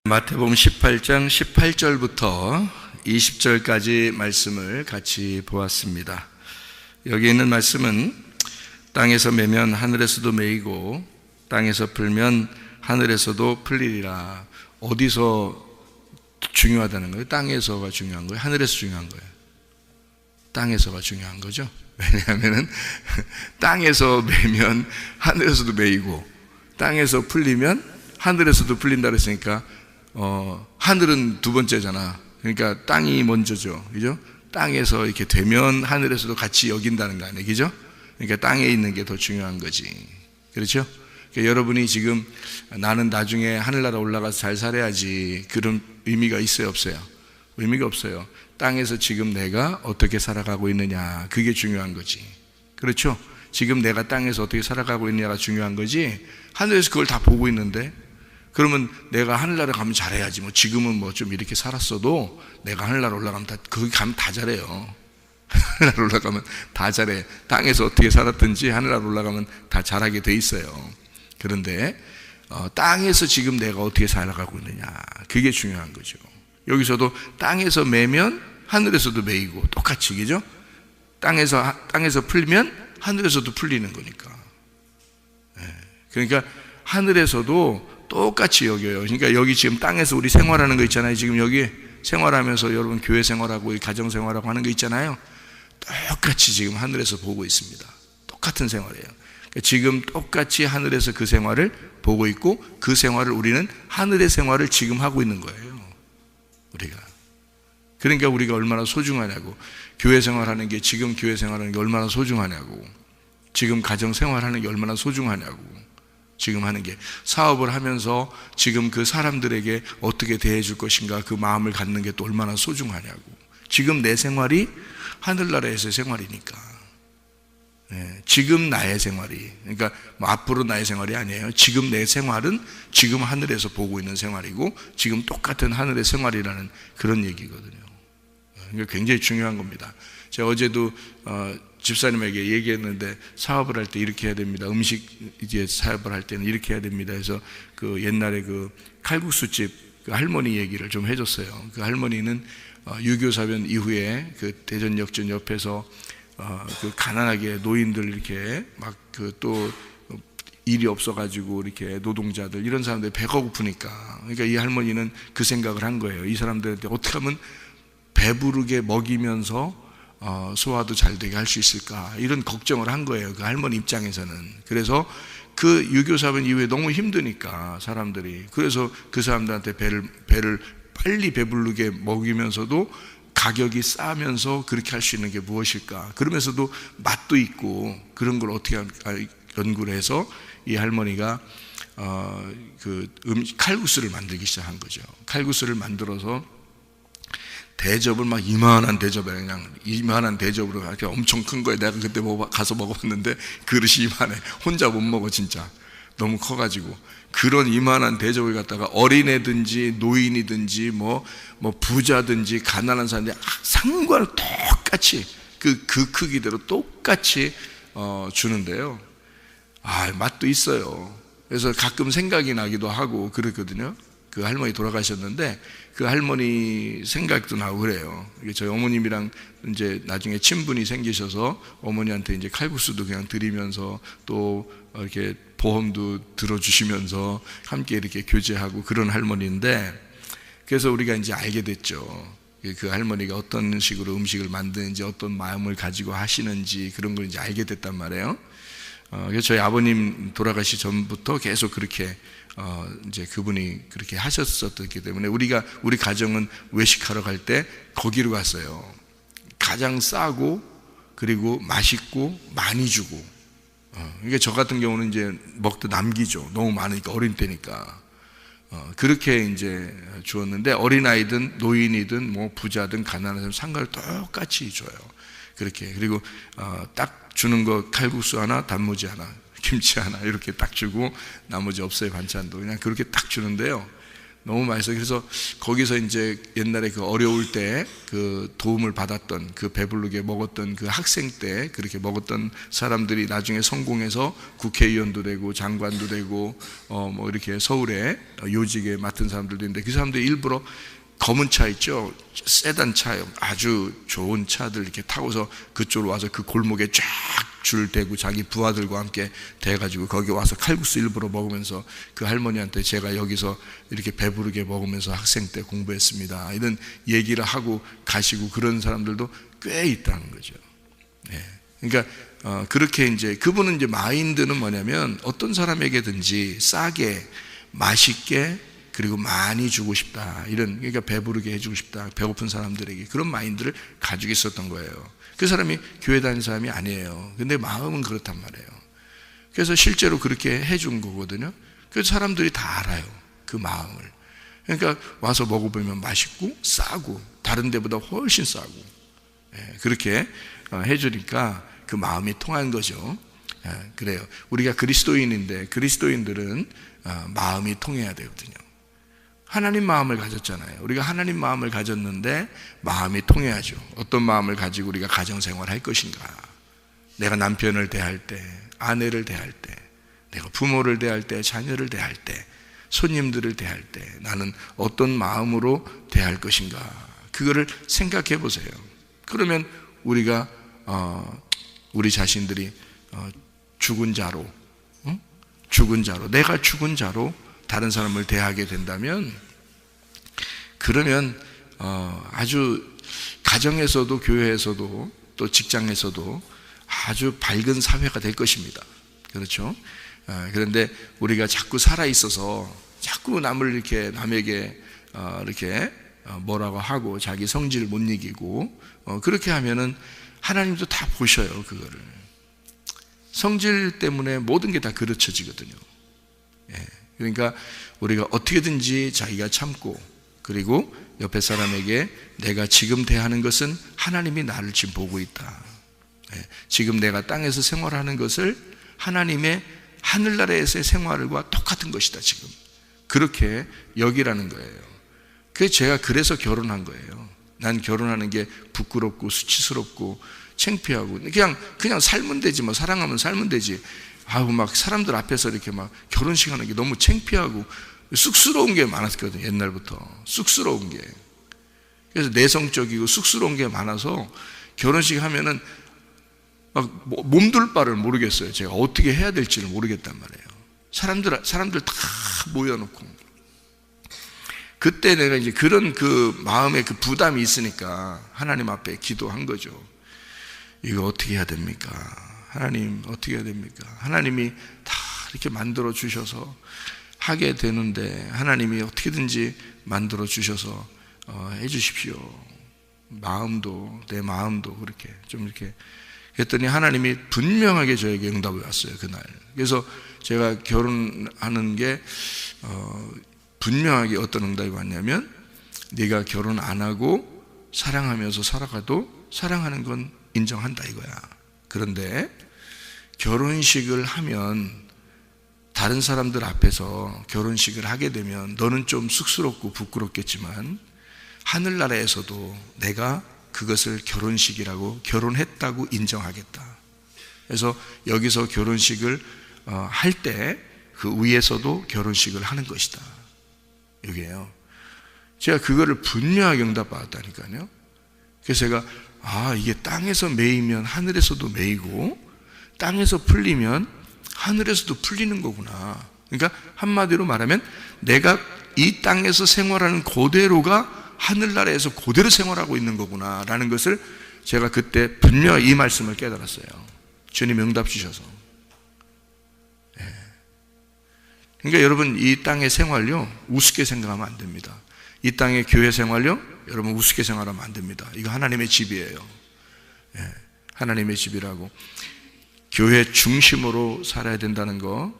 마태복음 18장 18절부터 20절까지 말씀을 같이 보았습니다. 여기 있는 말씀은 땅에서 매면 하늘에서도 매이고 땅에서 풀면 하늘에서도 풀리리라. 어디서 중요하다는 거예요? 땅에서가 중요한 거예요? 하늘에서 중요한 거예요? 땅에서가 중요한 거죠. 왜냐하면 땅에서 매면 하늘에서도 매이고 땅에서 풀리면 하늘에서도 풀린다 그랬으니까 하늘은 두 번째잖아. 그러니까 땅이 먼저죠. 그죠? 땅에서 이렇게 되면 하늘에서도 같이 여긴다는 거 아니에요. 그죠? 그러니까 땅에 있는 게 더 중요한 거지. 그렇죠? 그러니까 여러분이 지금 나는 나중에 하늘나라 올라가서 잘 살아야지, 그런 의미가 있어요, 없어요? 의미가 없어요. 땅에서 지금 내가 어떻게 살아가고 있느냐, 그게 중요한 거지. 그렇죠? 지금 내가 땅에서 어떻게 살아가고 있느냐가 중요한 거지, 하늘에서 그걸 다 보고 있는데, 그러면 내가 하늘나라 가면 잘해야지, 뭐 지금은 뭐 좀 이렇게 살았어도 내가 하늘나라 올라가면 거기 가면 다 잘해요. 하늘나라 올라가면 다 잘해. 땅에서 어떻게 살았든지 하늘나라 올라가면 다 잘하게 돼 있어요. 그런데 땅에서 지금 내가 어떻게 살아가고 있느냐, 그게 중요한 거죠. 여기서도 땅에서 매면 하늘에서도 매이고 똑같이, 그죠? 땅에서 풀면 하늘에서도 풀리는 거니까. 그러니까 하늘에서도 똑같이 여겨요. 그러니까 여기 지금 땅에서 우리 생활하는 거 있잖아요. 지금 여기 생활하면서 여러분 교회 생활하고 가정 생활하고 하는 거 있잖아요. 똑같이 지금 하늘에서 보고 있습니다. 똑같은 생활이에요. 그러니까 지금 똑같이 하늘에서 그 생활을 보고 있고, 그 생활을 우리는 하늘의 생활을 지금 하고 있는 거예요. 우리가. 그러니까 우리가 얼마나 소중하냐고. 교회 생활하는 게, 지금 교회 생활하는 게 얼마나 소중하냐고. 지금 가정 생활하는 게 얼마나 소중하냐고. 지금 하는 게, 사업을 하면서 지금 그 사람들에게 어떻게 대해 줄 것인가, 그 마음을 갖는 게 또 얼마나 소중하냐고. 지금 내 생활이 하늘나라에서의 생활이니까. 지금 나의 생활이, 그러니까 뭐 앞으로 나의 생활이 아니에요. 지금 내 생활은 지금 하늘에서 보고 있는 생활이고, 지금 똑같은 하늘의 생활이라는 그런 얘기거든요. 그러니까 굉장히 중요한 겁니다. 제가 어제도 집사님에게 얘기했는데, 사업을 할 때 이렇게 해야 됩니다. 음식 이제 사업을 할 때는 이렇게 해야 됩니다. 그래서 그 옛날에 그 칼국수집 그 할머니 얘기를 좀 해줬어요. 그 할머니는 6.25 사변 이후에 그 대전역전 옆에서 그 가난하게 노인들 이렇게 막 그 또 일이 없어가지고 이렇게 노동자들 이런 사람들 배가 고프니까, 그러니까 이 할머니는 그 생각을 한 거예요. 이 사람들한테 어떻게 하면 배부르게 먹이면서 소화도 잘 되게 할 수 있을까, 이런 걱정을 한 거예요. 그 할머니 입장에서는. 그래서 그 6.25 사변 이후에 너무 힘드니까 사람들이, 그래서 그 사람들한테 배를 빨리 배부르게 먹이면서도 가격이 싸면서 그렇게 할 수 있는 게 무엇일까, 그러면서도 맛도 있고, 그런 걸 어떻게 연구를 해서 이 할머니가 칼국수를 만들기 시작한 거죠. 칼국수를 만들어서 대접을 막 이만한 대접에, 그냥 이만한 대접으로 이렇게 엄청 큰 거예요. 내가 그때 가서 먹어봤는데 그릇이 이만해. 혼자 못 먹어, 진짜. 너무 커가지고. 그런 이만한 대접을 갖다가 어린애든지 노인이든지 뭐 부자든지 가난한 사람들이 상관을 똑같이 그 크기대로 똑같이 주는데요. 맛도 있어요. 그래서 가끔 생각이 나기도 하고 그랬거든요. 그 할머니 돌아가셨는데 그 할머니 생각도 나고 그래요. 저희 어머님이랑 이제 나중에 친분이 생기셔서 어머니한테 이제 칼국수도 그냥 드리면서 또 이렇게 보험도 들어주시면서 함께 이렇게 교제하고 그런 할머니인데, 그래서 우리가 이제 알게 됐죠. 그 할머니가 어떤 식으로 음식을 만드는지, 어떤 마음을 가지고 하시는지, 그런 걸 이제 알게 됐단 말이에요. 그래서 저희 아버님 돌아가시 전부터 계속 그렇게 이제 그분이 그렇게 하셨었기 때문에 우리 가정은 외식하러 갈 때 거기로 갔어요. 가장 싸고 그리고 맛있고 많이 주고. 그러니까 저 같은 경우는 이제 먹다 남기죠. 너무 많으니까, 어린 때니까. 그렇게 이제 주었는데, 어린아이든 노인이든 뭐 부자든 가난한 사람 상관을 똑같이 줘요. 그렇게. 그리고 딱 주는 거 칼국수 하나, 단무지 하나, 김치 하나 이렇게 딱 주고, 나머지 없어요. 반찬도 그냥 그렇게 딱 주는데요. 너무 맛있어요. 그래서 거기서 이제 옛날에 그 어려울 때 그 도움을 받았던, 그 배부르게 먹었던 그 학생 때 그렇게 먹었던 사람들이 나중에 성공해서 국회의원도 되고 장관도 되고 뭐 이렇게 서울에 요직에 맡은 사람들도 있는데, 그 사람들이 일부러 검은 차 있죠, 세단 차요, 아주 좋은 차들 이렇게 타고서 그쪽으로 와서 그 골목에 쫙 줄 대고 자기 부하들과 함께 돼가지고 거기 와서 칼국수 일부러 먹으면서 그 할머니한테 제가 여기서 이렇게 배부르게 먹으면서 학생 때 공부했습니다, 이런 얘기를 하고 가시고, 그런 사람들도 꽤 있다는 거죠. 그러니까 그렇게 이제 그분은 이제 마인드는 뭐냐면, 어떤 사람에게든지 싸게 맛있게 그리고 많이 주고 싶다, 이런, 그러니까 배부르게 해주고 싶다, 배고픈 사람들에게, 그런 마인드를 가지고 있었던 거예요. 그 사람이 교회 다니는 사람이 아니에요. 근데 마음은 그렇단 말이에요. 그래서 실제로 그렇게 해준 거거든요. 그래서 사람들이 다 알아요, 그 마음을. 그러니까 와서 먹어보면 맛있고 싸고 다른 데보다 훨씬 싸고, 그렇게 해주니까 그 마음이 통한 거죠. 그래요. 우리가 그리스도인인데 그리스도인들은 마음이 통해야 되거든요. 하나님 마음을 가졌잖아요. 우리가 하나님 마음을 가졌는데 마음이 통해야죠. 어떤 마음을 가지고 우리가 가정생활을 할 것인가. 내가 남편을 대할 때, 아내를 대할 때, 내가 부모를 대할 때, 자녀를 대할 때, 손님들을 대할 때 나는 어떤 마음으로 대할 것인가. 그거를 생각해 보세요. 그러면 우리가 우리 자신들이 죽은 자로 내가 죽은 자로 다른 사람을 대하게 된다면, 그러면 아주 가정에서도 교회에서도 또 직장에서도 아주 밝은 사회가 될 것입니다. 그렇죠? 그런데 우리가 자꾸 살아 있어서 자꾸 남에게 이렇게 뭐라고 하고 자기 성질을 못 이기고 그렇게 하면은 하나님도 다 보셔요. 그거를 성질 때문에 모든 게 다 그르쳐지거든요. 그러니까 우리가 어떻게든지 자기가 참고, 그리고 옆에 사람에게 내가 지금 대하는 것은 하나님이 나를 지금 보고 있다. 지금 내가 땅에서 생활하는 것을 하나님의 하늘나라에서의 생활과 똑같은 것이다. 지금 그렇게 여기라는 거예요. 그래서 결혼한 거예요. 난 결혼하는 게 부끄럽고 수치스럽고 창피하고 그냥 살면 되지, 뭐 사랑하면 살면 되지. 막 사람들 앞에서 이렇게 막 결혼식 하는 게 너무 창피하고 쑥스러운 게 많았거든요. 옛날부터 쑥스러운 게. 그래서 내성적이고 쑥스러운 게 많아서 결혼식 하면은 막 몸둘 바를 모르겠어요. 제가 어떻게 해야 될지를 모르겠단 말이에요. 사람들 다 모여놓고. 그때 내가 이제 그런 그 마음에 그 부담이 있으니까 하나님 앞에 기도한 거죠. 이거 어떻게 해야 됩니까? 하나님 어떻게 해야 됩니까? 하나님이 다 이렇게 만들어 주셔서 하게 되는데 하나님이 어떻게든지 만들어 주셔서 해 주십시오. 마음도, 내 마음도 그렇게 좀 이렇게 했더니 하나님이 분명하게 저에게 응답이 왔어요. 그날. 그래서 제가 결혼하는 게 분명하게 어떤 응답이 왔냐면, 네가 결혼 안 하고 사랑하면서 살아가도 사랑하는 건 인정한다 이거야. 그런데 결혼식을 하면 다른 사람들 앞에서 결혼식을 하게 되면 너는 좀 쑥스럽고 부끄럽겠지만 하늘나라에서도 내가 그것을 결혼식이라고, 결혼했다고 인정하겠다. 그래서 여기서 결혼식을 할 때 그 위에서도 결혼식을 하는 것이다. 여기에요. 제가 그거를 분명하게 응답받았다니까요. 그래서 제가 이게 땅에서 매이면 하늘에서도 매이고 땅에서 풀리면 하늘에서도 풀리는 거구나. 그러니까 한마디로 말하면 내가 이 땅에서 생활하는 그대로가 하늘나라에서 그대로 생활하고 있는 거구나 라는 것을 제가 그때 분명히 이 말씀을 깨달았어요. 주님 응답 주셔서. 그러니까 여러분, 이 땅의 생활요 우습게 생각하면 안 됩니다. 이 땅의 교회 생활요 여러분 우습게 생각하면 안 됩니다. 이거 하나님의 집이에요. 하나님의 집이라고. 교회 중심으로 살아야 된다는 거,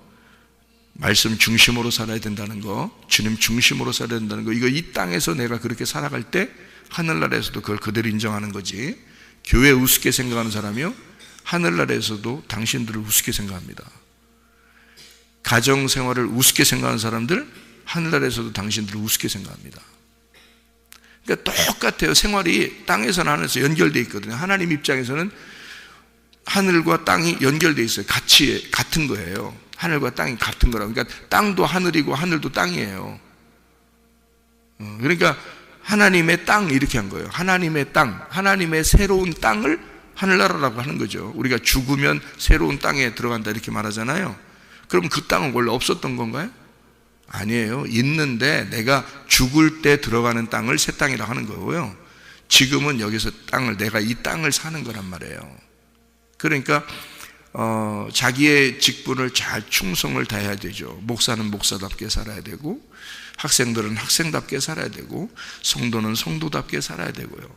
말씀 중심으로 살아야 된다는 거, 주님 중심으로 살아야 된다는 거, 이거 이 땅에서 내가 그렇게 살아갈 때 하늘나라에서도 그걸 그대로 인정하는 거지. 교회 우습게 생각하는 사람이요 하늘나라에서도 당신들을 우습게 생각합니다. 가정생활을 우습게 생각하는 사람들 하늘나라에서도 당신들을 우습게 생각합니다. 그러니까 똑같아요. 생활이 땅에서나 하늘에서 연결되어 있거든요. 하나님 입장에서는 하늘과 땅이 연결되어 있어요. 같은 거예요. 하늘과 땅이 같은 거라고. 그러니까 땅도 하늘이고 하늘도 땅이에요. 그러니까 하나님의 땅 이렇게 한 거예요. 하나님의 땅, 하나님의 새로운 땅을 하늘나라라고 하는 거죠. 우리가 죽으면 새로운 땅에 들어간다 이렇게 말하잖아요. 그럼 그 땅은 원래 없었던 건가요? 아니에요. 있는데 내가 죽을 때 들어가는 땅을 새 땅이라고 하는 거고요. 지금은 여기서 내가 이 땅을 사는 거란 말이에요. 그러니까 자기의 직분을 잘 충성을 다해야 되죠. 목사는 목사답게 살아야 되고, 학생들은 학생답게 살아야 되고, 성도는 성도답게 살아야 되고요.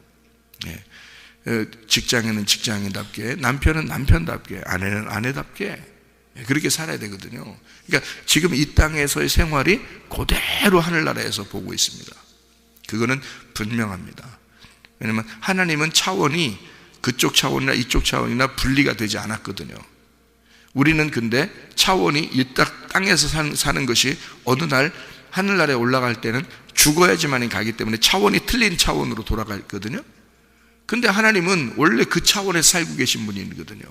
직장인은 직장인답게, 남편은 남편답게, 아내는 아내답게 그렇게 살아야 되거든요. 그러니까 지금 이 땅에서의 생활이 그대로 하늘나라에서 보고 있습니다. 그거는 분명합니다. 왜냐하면 하나님은 차원이 그쪽 차원이나 이쪽 차원이나 분리가 되지 않았거든요. 우리는 근데 차원이 이 땅에서 사는 것이 어느 날 하늘나라에 올라갈 때는 죽어야지만 가기 때문에 차원이 틀린 차원으로 돌아가거든요. 근데 하나님은 원래 그 차원에 살고 계신 분이거든요.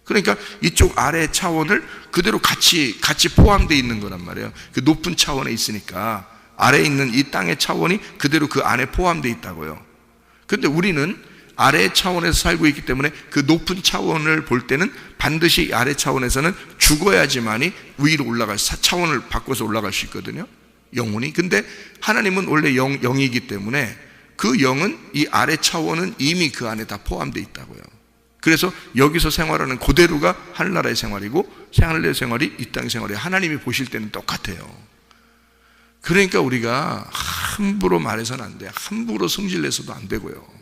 그러니까 이쪽 아래 차원을 그대로 같이 포함되어 있는 거란 말이에요. 그 높은 차원에 있으니까 아래에 있는 이 땅의 차원이 그대로 그 안에 포함되어 있다고요. 근데 우리는 아래 차원에서 살고 있기 때문에 그 높은 차원을 볼 때는 반드시 아래 차원에서는 죽어야지만이 위로 올라갈, 차원을 바꿔서 올라갈 수 있거든요. 영혼이. 근데 하나님은 원래 영이기 때문에 그 영은 이 아래 차원은 이미 그 안에 다 포함되어 있다고요. 그래서 여기서 생활하는 그대로가 하늘나라의 생활이고 하늘나라의 생활이 이 땅의 생활이에요. 하나님이 보실 때는 똑같아요. 그러니까 우리가 함부로 말해서는 안 돼요. 함부로 성질내서도 안 되고요.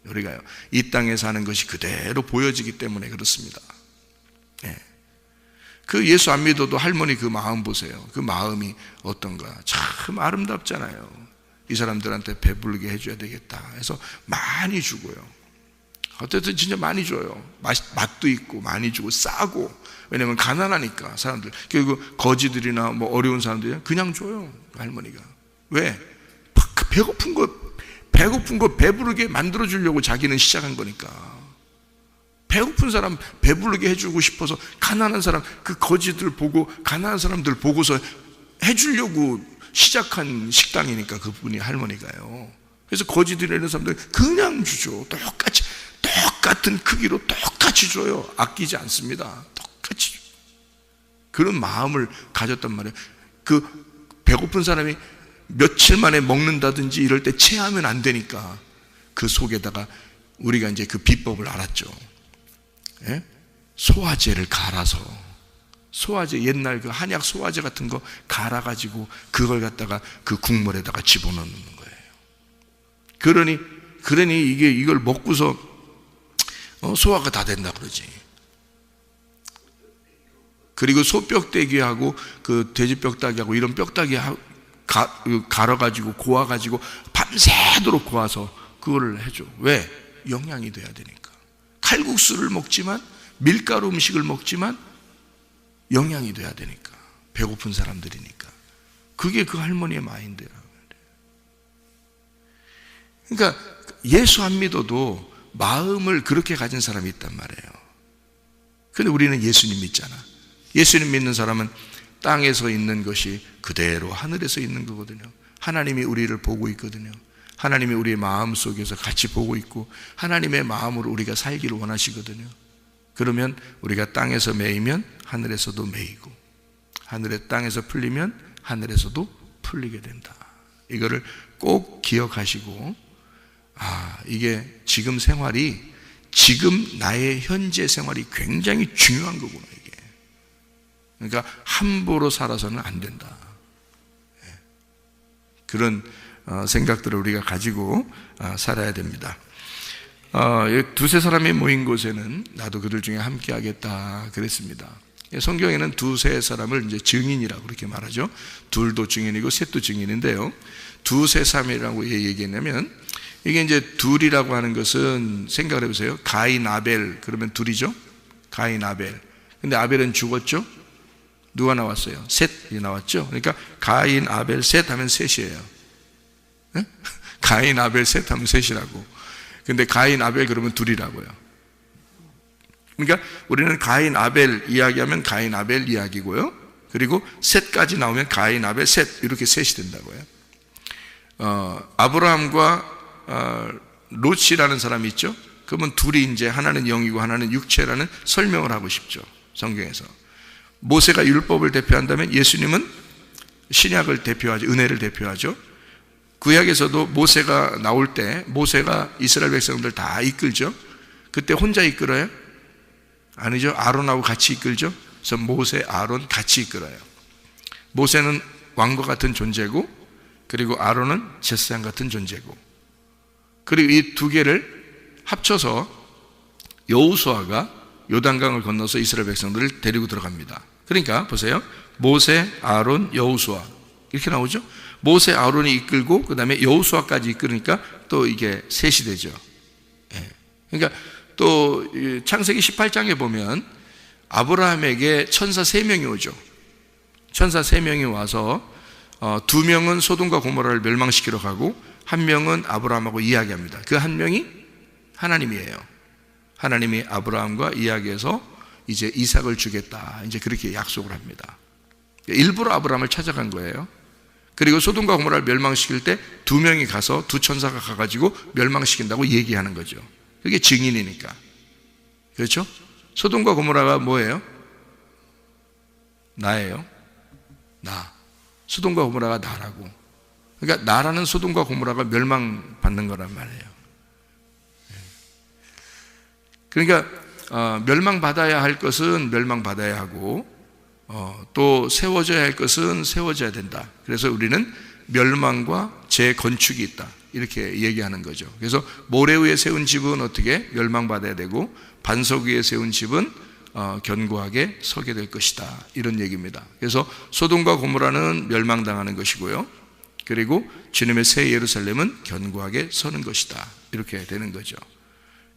우리가요, 이 땅에 사는 것이 그대로 보여지기 때문에 그렇습니다. 네. 그 예수 안 믿어도 할머니 그 마음 보세요. 그 마음이 어떤가. 참 아름답잖아요. 이 사람들한테 배부르게 해줘야 되겠다 해서 많이 주고요. 어쨌든 진짜 많이 줘요. 맛도 있고 많이 주고 싸고. 왜냐면 가난하니까 사람들. 그리고 거지들이나 뭐 어려운 사람들이 그냥 줘요. 할머니가. 왜? 배고픈 거 배부르게 만들어 주려고 자기는 시작한 거니까. 배고픈 사람 배부르게 해주고 싶어서 가난한 사람, 그 거지들 보고 가난한 사람들 보고서 해주려고 시작한 식당이니까 그분이 할머니가요. 그래서 거지들이라는 사람들 그냥 주죠. 똑같은 크기로 똑같이 줘요. 아끼지 않습니다. 똑같이. 그런 마음을 가졌단 말이에요. 그 배고픈 사람이 며칠 만에 먹는다든지 이럴 때 체하면 안 되니까 그 속에다가 우리가 이제 그 비법을 알았죠. 예? 소화제를 갈아서, 소화제, 옛날 그 한약 소화제 같은 거 갈아가지고 그걸 갖다가 그 국물에다가 집어넣는 거예요. 그러니 이걸 먹고서 소화가 다 된다 그러지. 그리고 소뼈대기하고 그 돼지 뼈다귀하고 이런 뼈다귀 갈아가지고 고아가지고 밤새도록 고아서 그거를 해줘. 왜? 영양이 돼야 되니까. 칼국수를 먹지만, 밀가루 음식을 먹지만 영양이 돼야 되니까. 배고픈 사람들이니까. 그게 그 할머니의 마인드야. 그러니까 예수 안 믿어도 마음을 그렇게 가진 사람이 있단 말이에요. 근데 우리는 예수님 믿잖아. 예수님 믿는 사람은 땅에서 있는 것이 그대로 하늘에서 있는 거거든요. 하나님이 우리를 보고 있거든요. 하나님이 우리의 마음 속에서 같이 보고 있고 하나님의 마음으로 우리가 살기를 원하시거든요. 그러면 우리가 땅에서 매이면 하늘에서도 매이고 하늘의 땅에서 풀리면 하늘에서도 풀리게 된다. 이거를 꼭 기억하시고, 이게 지금 생활이, 지금 나의 현재 생활이 굉장히 중요한 거구나 이게. 그러니까 함부로 살아서는 안 된다. 그런 생각들을 우리가 가지고 살아야 됩니다. 두세 사람이 모인 곳에는 나도 그들 중에 함께 하겠다 그랬습니다. 성경에는 두세 사람을 이제 증인이라고 그렇게 말하죠. 둘도 증인이고 셋도 증인인데요. 두세 사람이라고 얘기했냐면, 이게 이제 둘이라고 하는 것은 생각을 해보세요. 가인, 아벨, 그러면 둘이죠. 가인, 아벨. 근데 아벨은 죽었죠. 누가 나왔어요? 셋이 나왔죠. 그러니까 가인, 아벨, 셋 하면 셋이에요. 네? 가인, 아벨, 셋 하면 셋이라고. 근데 가인, 아벨 그러면 둘이라고요. 그러니까 우리는 가인, 아벨 이야기하면 가인, 아벨 이야기고요. 그리고 셋까지 나오면 가인, 아벨, 셋, 이렇게 셋이 된다고요. 아브라함과 롯이라는 사람이 있죠. 그러면 둘이 이제 하나는 영이고 하나는 육체라는 설명을 하고 싶죠. 성경에서. 모세가 율법을 대표한다면 예수님은 신약을 대표하죠. 은혜를 대표하죠. 구약에서도 모세가 나올 때 모세가 이스라엘 백성들 다 이끌죠. 그때 혼자 이끌어요? 아니죠. 아론하고 같이 이끌죠. 그래서 모세, 아론 같이 이끌어요. 모세는 왕과 같은 존재고, 그리고 아론은 제사장 같은 존재고, 그리고 이 두 개를 합쳐서 여호수아가 요단강을 건너서 이스라엘 백성들을 데리고 들어갑니다. 그러니까 보세요. 모세, 아론, 여호수아 이렇게 나오죠. 모세, 아론이 이끌고 그 다음에 여호수아까지 이끌으니까 또 이게 셋이 되죠. 그러니까 또 창세기 18장에 보면 아브라함에게 천사 3명이 오죠. 천사 3명이 와서 2명은 소돔과 고모라를 멸망시키러 가고 1명은 아브라함하고 이야기합니다. 그 1명이 하나님이에요. 하나님이 아브라함과 이야기해서 이제 이삭을 주겠다, 이제 그렇게 약속을 합니다. 일부러 아브라함을 찾아간 거예요. 그리고 소돔과 고모라를 멸망시킬 때 2명이 가서, 2 천사가 가가지고 멸망시킨다고 얘기하는 거죠. 그게 증인이니까. 그렇죠? 소돔과 고모라가 뭐예요? 나예요. 나. 소돔과 고모라가 나라고. 그러니까 나라는 소돔과 고모라가 멸망받는 거란 말이에요. 그러니까 멸망받아야 할 것은 멸망받아야 하고, 또 세워져야 할 것은 세워져야 된다. 그래서 우리는 멸망과 재건축이 있다, 이렇게 얘기하는 거죠. 그래서 모래 위에 세운 집은 어떻게 멸망받아야 되고, 반석 위에 세운 집은 견고하게 서게 될 것이다, 이런 얘기입니다. 그래서 소돔과 고모라는 멸망당하는 것이고요, 그리고 주님의 새 예루살렘은 견고하게 서는 것이다, 이렇게 되는 거죠.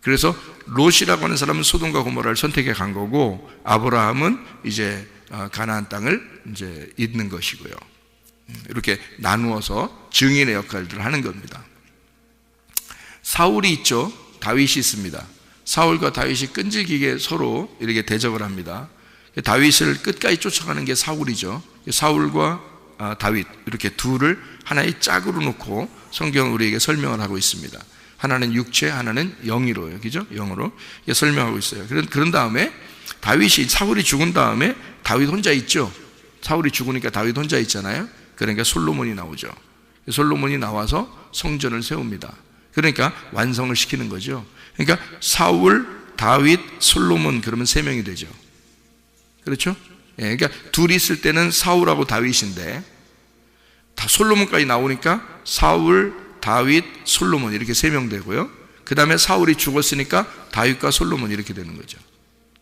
그래서 롯이라고 하는 사람은 소돔과 고모라를 선택해 간 거고, 아브라함은 이제 가나안 땅을 이제 잇는 것이고요. 이렇게 나누어서 증인의 역할들을 하는 겁니다. 사울이 있죠. 다윗이 있습니다. 사울과 다윗이 끈질기게 서로 이렇게 대적을 합니다. 다윗을 끝까지 쫓아가는 게 사울이죠. 사울과 다윗, 이렇게 둘을 하나의 짝으로 놓고 성경은 우리에게 설명을 하고 있습니다. 하나는 육체, 하나는 영이로요. 그죠? 영으로 설명하고 있어요. 그런 다음에 사울이 죽은 다음에 다윗 혼자 있죠. 사울이 죽으니까 다윗 혼자 있잖아요. 그러니까 솔로몬이 나오죠. 솔로몬이 나와서 성전을 세웁니다. 그러니까 완성을 시키는 거죠. 그러니까 사울, 다윗, 솔로몬, 그러면 3명이 되죠. 그렇죠? 예, 그러니까 둘이 있을 때는 사울하고 다윗인데, 다 솔로몬까지 나오니까 사울, 다윗, 솔로몬, 이렇게 3명 되고요. 그 다음에 사울이 죽었으니까 다윗과 솔로몬, 이렇게 되는 거죠.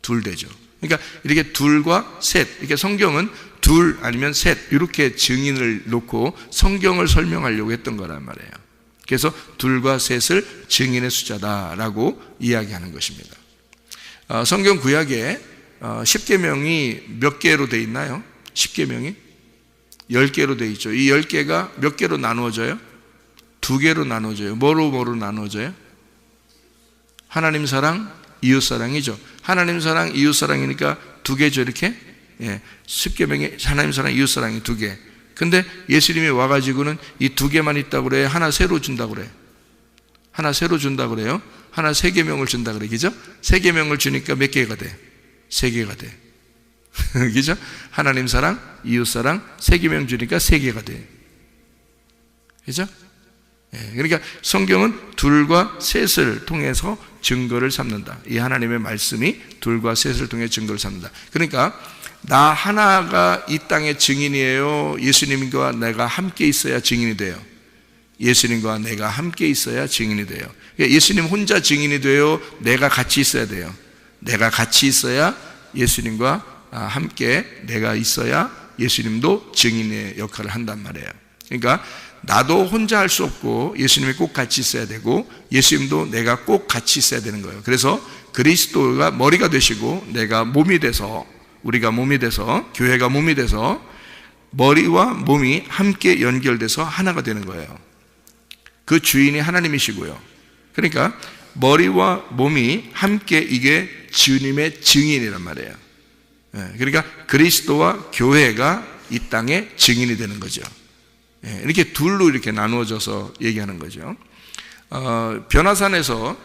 둘 되죠. 그러니까 이렇게 둘과 셋, 이렇게 성경은 둘 아니면 셋, 이렇게 증인을 놓고 성경을 설명하려고 했던 거란 말이에요. 그래서 둘과 셋을 증인의 숫자다라고 이야기하는 것입니다. 성경 구약에 10계명이 몇 개로 되어 있나요? 10계명이 10개로 되어 있죠. 이 10개가 몇 개로 나누어져요? 2개로 나누어져요. 뭐로 나누어져요? 하나님 사랑, 이웃 사랑이죠. 하나님 사랑, 이웃 사랑이니까 2개죠, 이렇게. 예, 10계명이 하나님 사랑, 이웃 사랑이 2개. 근데 예수님이 와가지고는 이 2개만 있다고 그래요? 하나 새로 준다고 그래요? 하나 새로 준다고 그래요? 하나 3계명을 준다고 그래요. 그죠? 3계명을 주니까 몇 개가 돼? 3개가 돼. 그죠? 하나님 사랑, 이웃 사랑, 3계명 주니까 3개가 돼. 그죠? 예, 그러니까 성경은 둘과 셋을 통해서 증거를 삼는다. 이 하나님의 말씀이 둘과 셋을 통해 증거를 삼는다. 그러니까 나 하나가 이 땅의 증인이에요? 예수님과 내가 함께 있어야 증인이 돼요? 예수님과 내가 함께 있어야 증인이 돼요. 그러니까 예수님 혼자 증인이 돼요? 내가 같이 있어야 돼요? 내가 같이 있어야 예수님과 함께 내가 있어야 예수님도 증인의 역할을 한단 말이에요. 그러니까 나도 혼자 할 수 없고 예수님이 꼭 같이 있어야 되고 예수님도 내가 꼭 같이 있어야 되는 거예요. 그래서 그리스도가 머리가 되시고 내가 몸이 돼서, 우리가 몸이 돼서, 교회가 몸이 돼서 머리와 몸이 함께 연결돼서 하나가 되는 거예요. 그 주인이 하나님이시고요. 그러니까 머리와 몸이 함께, 이게 주님의 증인이란 말이에요. 그러니까 그리스도와 교회가 이 땅의 증인이 되는 거죠. 이렇게 둘로 이렇게 나누어져서 얘기하는 거죠. 변화산에서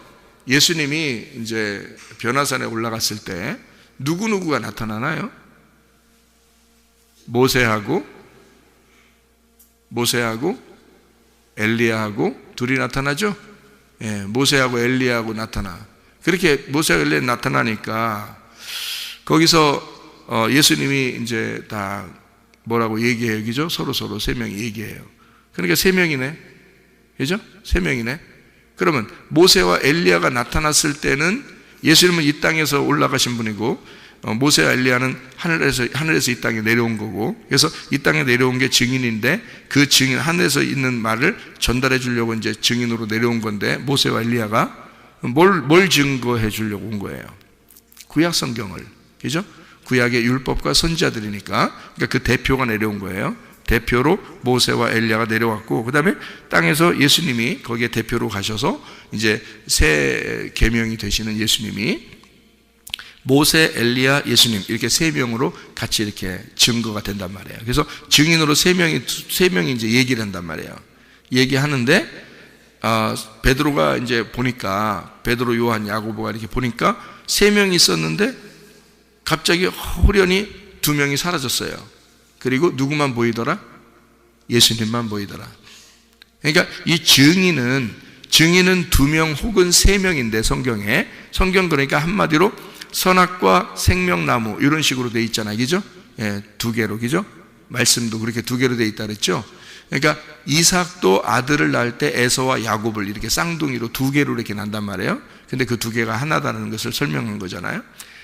예수님이 이제 변화산에 올라갔을 때 누구누구가 나타나나요? 모세하고 엘리야하고 둘이 나타나죠? 예, 모세하고 엘리야하고 나타나. 그렇게 모세하고 엘리야 나타나니까 거기서 예수님이 이제 다 뭐라고 얘기해요, 그죠? 서로 3명이 얘기해요. 그러니까 3명이네, 그죠? 3명이네. 그러면 모세와 엘리야가 나타났을 때는 예수님은 이 땅에서 올라가신 분이고 모세와 엘리야는 하늘에서 이 땅에 내려온 거고, 그래서 이 땅에 내려온 게 증인인데 그 증인, 하늘에서 있는 말을 전달해 주려고 이제 증인으로 내려온 건데, 모세와 엘리야가 뭘 증거해 주려고 온 거예요? 구약 성경을. 그죠? 구약의 율법과 선지자들이니까. 그러니까 그 대표가 내려온 거예요. 대표로 모세와 엘리야가 내려왔고, 그 다음에 땅에서 예수님이 거기에 대표로 가셔서 이제 새 계명이 되시는 예수님이 모세, 엘리야, 예수님 이렇게 세 명으로 같이 이렇게 증거가 된단 말이에요. 그래서 증인으로 세 명이 이제 얘기를 한단 말이에요. 얘기하는데 베드로가 이제 보니까, 베드로, 요한, 야고보가 이렇게 보니까 세 명이 있었는데 갑자기 호련히 두 명이 사라졌어요. 그리고 누구만 보이더라? 예수님만 보이더라. 그러니까 이 증인은 두 명 혹은 세 명인데, 성경 그러니까 한마디로 선악과 생명나무 이런 식으로 돼 있잖아요. 그죠? 예, 두 개로, 그죠? 말씀도 그렇게 두 개로 돼 있다 그랬죠? 그러니까 이삭도 아들을 낳을 때 에서와 야곱을 이렇게 쌍둥이로 두 개로 이렇게 난단 말이에요. 근데 그 두 개가 하나다는 것을 설명한 거잖아요.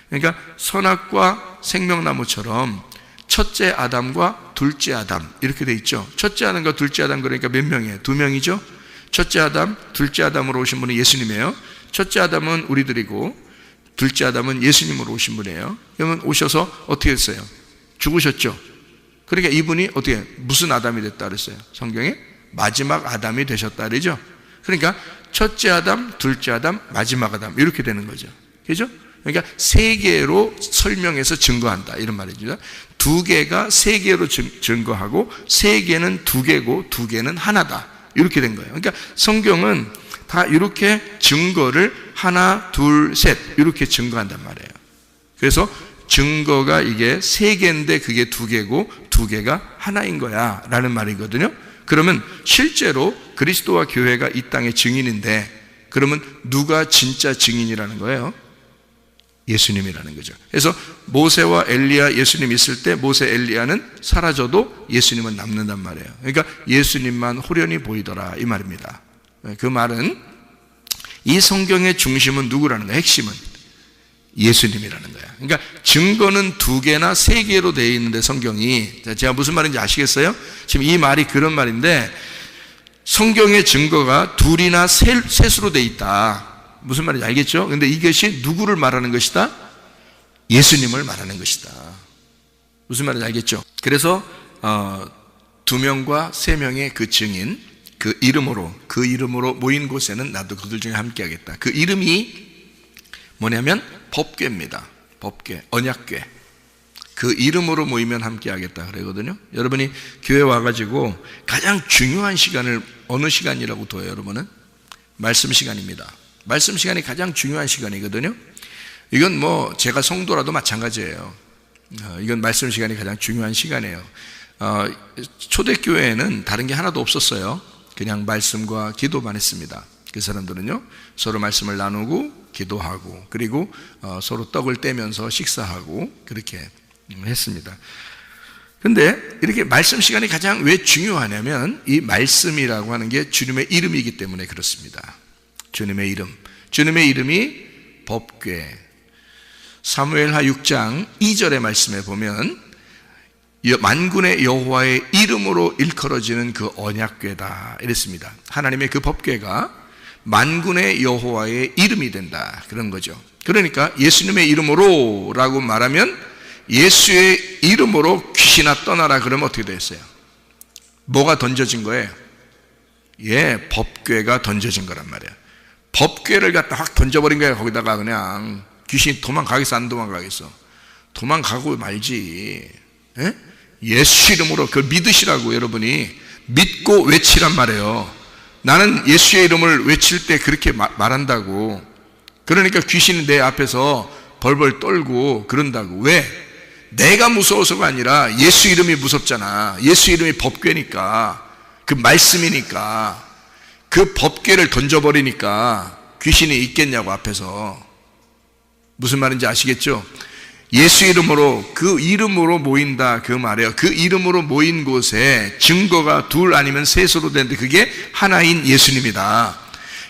그러니까 선악과 생명나무처럼 첫째 아담과 둘째 아담 이렇게 돼 있죠. 첫째 아담과 둘째 아담 그러니까 몇 명이에요? 두 명이죠. 첫째 아담, 둘째 아담으로 오신 분이 예수님이에요. 첫째 아담은 우리들이고 둘째 아담은 예수님으로 오신 분이에요. 그러면 오셔서 어떻게 했어요? 죽으셨죠. 그러니까 이분이 어떻게 무슨 아담이 됐다 그랬어요? 성경에 마지막 아담이 되셨다 그러죠. 그러니까 첫째 아담, 둘째 아담, 마지막 아담 이렇게 되는 거죠. 그죠? 그러니까 세 개로 설명해서 증거한다 이런 말이죠. 두 개가 세 개로 증거하고 세 개는 두 개고 두 개는 하나다 이렇게 된 거예요. 그러니까 성경은 다 이렇게 증거를 하나, 둘, 셋 이렇게 증거한단 말이에요. 그래서 증거가 이게 세 개인데 그게 두 개고 두 개가 하나인 거야 라는 말이거든요. 그러면 실제로 그리스도와 교회가 이 땅의 증인인데, 그러면 누가 진짜 증인이라는 거예요? 예수님이라는 거죠. 그래서 모세와 엘리야, 예수님 있을 때 모세, 엘리야는 사라져도 예수님은 남는단 말이에요. 그러니까 예수님만 호련히 보이더라 이 말입니다. 그 말은 이 성경의 중심은 누구라는 거예요? 핵심은 예수님이라는 거예요. 그러니까 증거는 두 개나 세 개로 되어 있는데 성경이, 제가 무슨 말인지 아시겠어요? 지금 이 말이 그런 말인데 성경의 증거가 둘이나 셋으로 되어 있다. 무슨 말인지 알겠죠? 근데 이것이 누구를 말하는 것이다? 예수님을 말하는 것이다. 무슨 말인지 알겠죠? 그래서 두 명과 세 명의 그 증인, 그 이름으로 모인 곳에는 나도 그들 중에 함께 하겠다. 그 이름이 뭐냐면 법궤입니다. 법궤, 언약궤. 그 이름으로 모이면 함께 하겠다 그러거든요. 여러분이 교회 와가지고 가장 중요한 시간을 어느 시간이라고 둬요? 여러분은? 말씀 시간입니다. 말씀 시간이 가장 중요한 시간이거든요. 이건 뭐 제가 성도라도 마찬가지예요. 이건 말씀 시간이 가장 중요한 시간이에요. 초대교회에는 다른 게 하나도 없었어요. 그냥 말씀과 기도만 했습니다. 그 사람들은요, 서로 말씀을 나누고 기도하고 그리고 서로 떡을 떼면서 식사하고 그렇게 했습니다. 근데 이렇게 말씀 시간이 가장 왜 중요하냐면 이 말씀이라고 하는 게 주님의 이름이기 때문에 그렇습니다. 주님의 이름이 법궤. 사무엘하 6장 2절의 말씀에 보면 만군의 여호와의 이름으로 일컬어지는 그 언약궤다 이랬습니다. 하나님의 그 법궤가 만군의 여호와의 이름이 된다 그런 거죠. 그러니까 예수님의 이름으로 라고 말하면 예수의 이름으로 귀신아 떠나라 그러면 어떻게 됐어요? 뭐가 던져진 거예요? 예, 법궤가 던져진 거란 말이에요. 법궤를 갖다 확 던져버린 거예요. 거기다가 그냥 귀신이 도망가겠어 안 도망가겠어? 도망가고 말지. 예? 예수 이름으로 그걸 믿으시라고 여러분이 믿고 외치란 말이에요. 나는 예수의 이름을 외칠 때 그렇게 말한다고. 그러니까 귀신이 내 앞에서 벌벌 떨고 그런다고. 왜? 내가 무서워서가 아니라 예수 이름이 무섭잖아. 예수 이름이 법궤니까, 그 말씀이니까. 그 법궤를 던져버리니까 귀신이 있겠냐고 앞에서. 무슨 말인지 아시겠죠? 예수 이름으로, 그 이름으로 모인다 그 말이에요. 그 이름으로 모인 곳에 증거가 둘 아니면 셋으로 되는데 그게 하나인 예수님이다.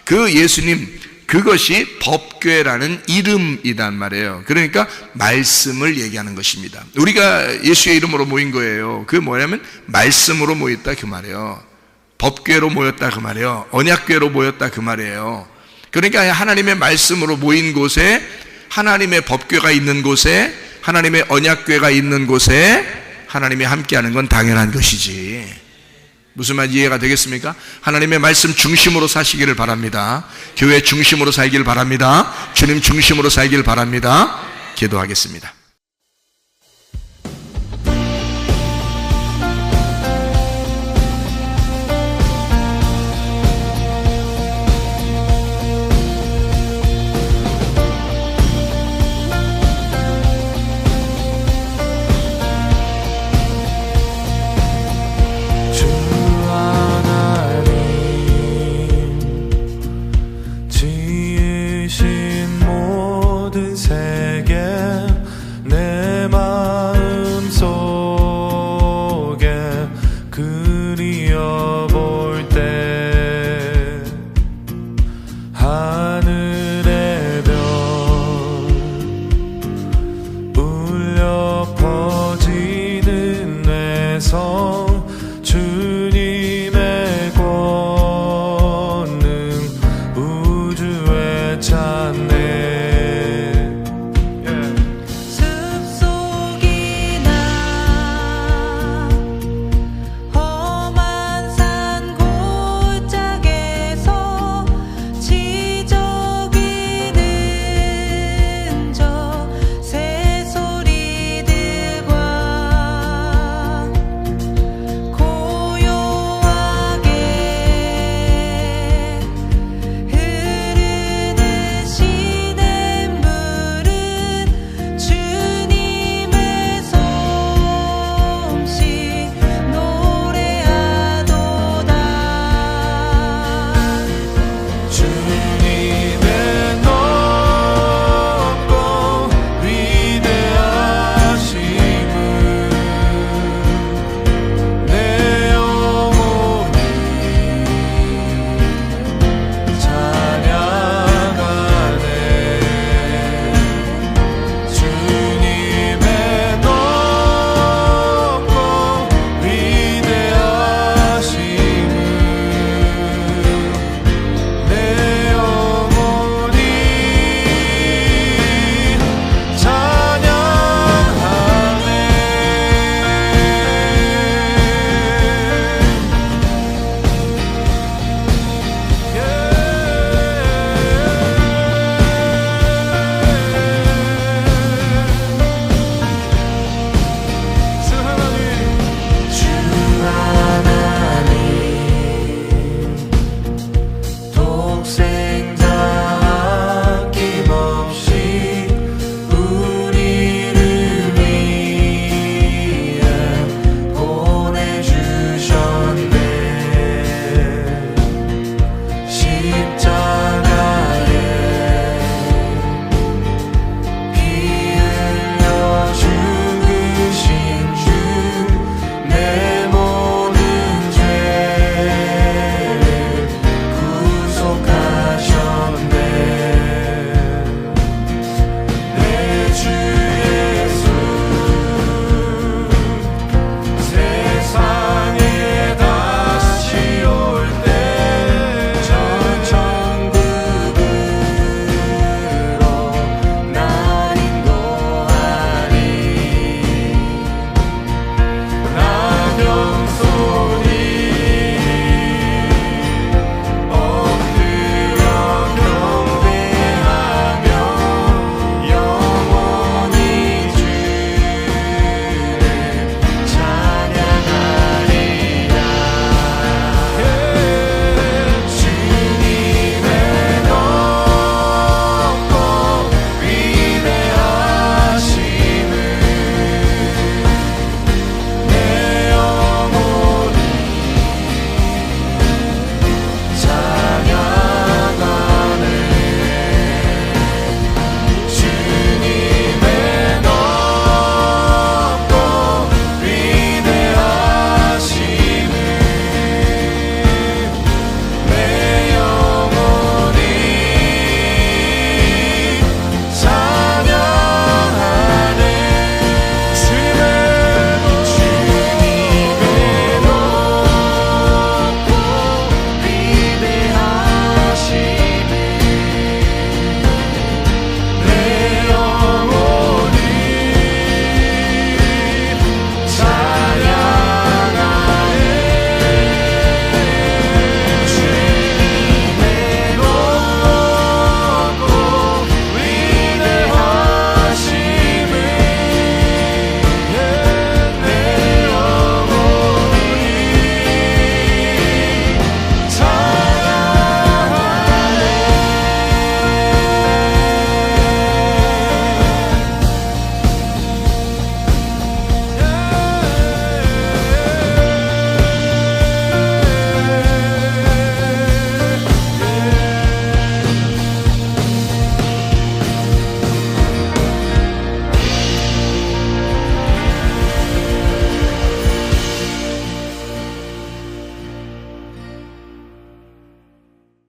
그 예수님, 그것이 법궤라는 이름이란 말이에요. 그러니까 말씀을 얘기하는 것입니다. 우리가 예수의 이름으로 모인 거예요. 그 뭐냐면 말씀으로 모였다 그 말이에요. 법궤로 모였다 그 말이에요. 언약궤로 모였다 그 말이에요. 그러니까 하나님의 말씀으로 모인 곳에, 하나님의 법궤가 있는 곳에 하나님의 언약궤가 있는 곳에 하나님이 함께하는 건 당연한 것이지. 무슨 말 이해가 되겠습니까? 하나님의 말씀 중심으로 사시기를 바랍니다. 교회 중심으로 살길 바랍니다. 주님 중심으로 살길 바랍니다. 기도하겠습니다. 울려 퍼지는 내성 주